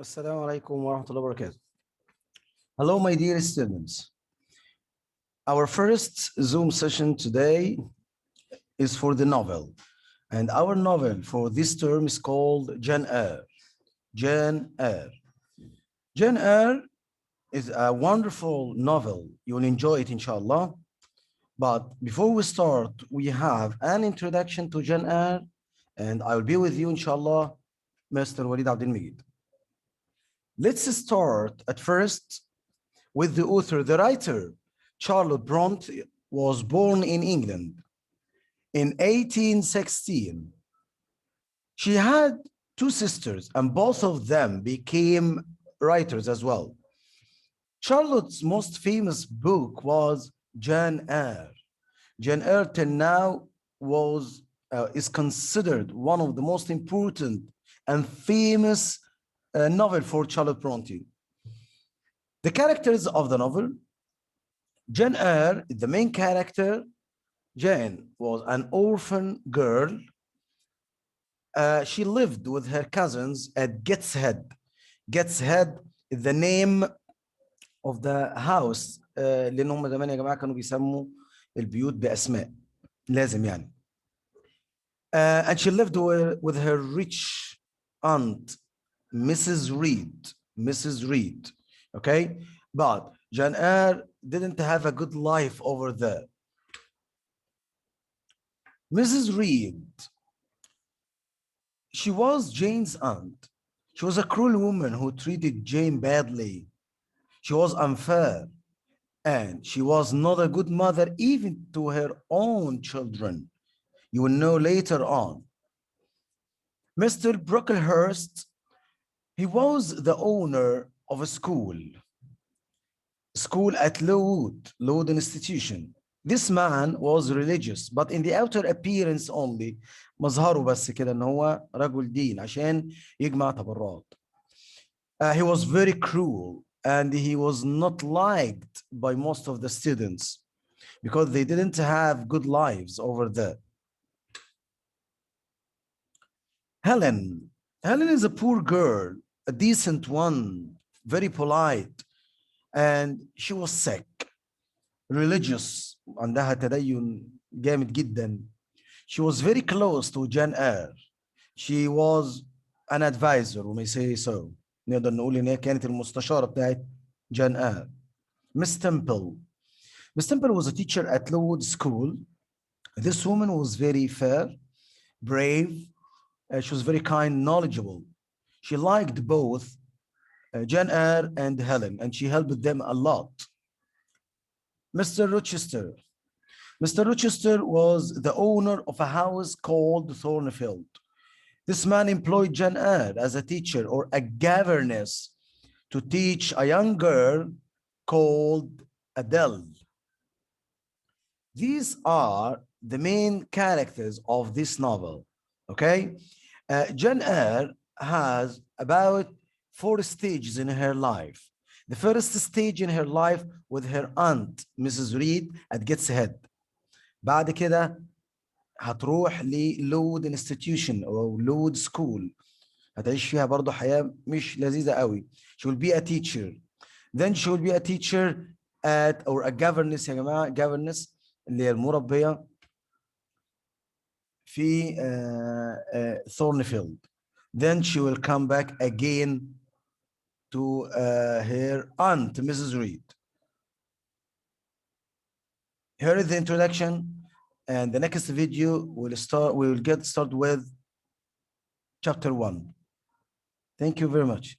Assalamu alaikum wa rahmatullahi wa barakatuh. Hello, my dear students. Our first Zoom session today is for the novel. And our novel for this term is called Jane Eyre. Jane Eyre. Jane Eyre is a wonderful novel. You will enjoy it, inshallah. But before we start, we have an introduction to Jane Eyre, and I will be with you, inshallah, Mr. Waleed Abdel Majid. Let's start at first with the author, the writer. Charlotte Bronte was born in England in 1816. She had two sisters, and both of them became writers as well. Charlotte's most famous book was Jane Eyre. Jane Eyre till now is considered one of the most important and famous novel for Charlotte Bronte. The characters of the novel: Jane Eyre, the main character. Jane was an orphan girl. She lived with her cousins at Gateshead. Gateshead is the name of the house لأن هم زمان يا جماعة كانوا بيسموا البيوت بأسماء لازم يعني. And she lived with her rich aunt, Mrs. Reed. Mrs. Reed. Okay, but Jane Eyre didn't have a good life over there. Mrs. Reed, she was Jane's aunt. She was a cruel woman who treated Jane badly. She was unfair, and she was not a good mother even to her own children. You will know later on. Mr. Brocklehurst, he was the owner of a school at Lowood Institution. This man was religious, but in the outer appearance only. مظهره بس كده ان هو رجل دين عشان يجمع تبرعات. He was very cruel, and he was not liked by most of the students because they didn't have good lives over there. Helen is a poor girl, a decent one, very polite, and she was sick, religious, عندها تدين جامد جدا. She was very close to Jane Eyre. She was an advisor, we may say so. نقدر نقول ان هي كانت المستشارة بتاعت Jane Eyre. Miss Temple was a teacher at Lowood School. This woman was very fair, brave. She was very kind, knowledgeable. She liked both Jane Eyre and Helen, and she helped them a lot. Mr. Rochester was the owner of a house called Thornfield. This man employed Jane Eyre as a teacher or a governess to teach a young girl called Adele. These are the main characters of this novel, okay? Jane Eyre has about 4 stages in her life. The first stage in her life with her aunt, Mrs. Reed, at Gateshead. بعد كده هتروح للود انستتيوشن او لود سكول، هتعيش فيها برضه حياة مش لذيذة قوي. She will be a teacher. Then she will be a teacher at or a governess يا جماعة. governess اللي هي المربية في Thornfield. Then she will come back again to her aunt, Mrs. Reed. Here is the introduction, and the next video we will get started with chapter 1. Thank you very much.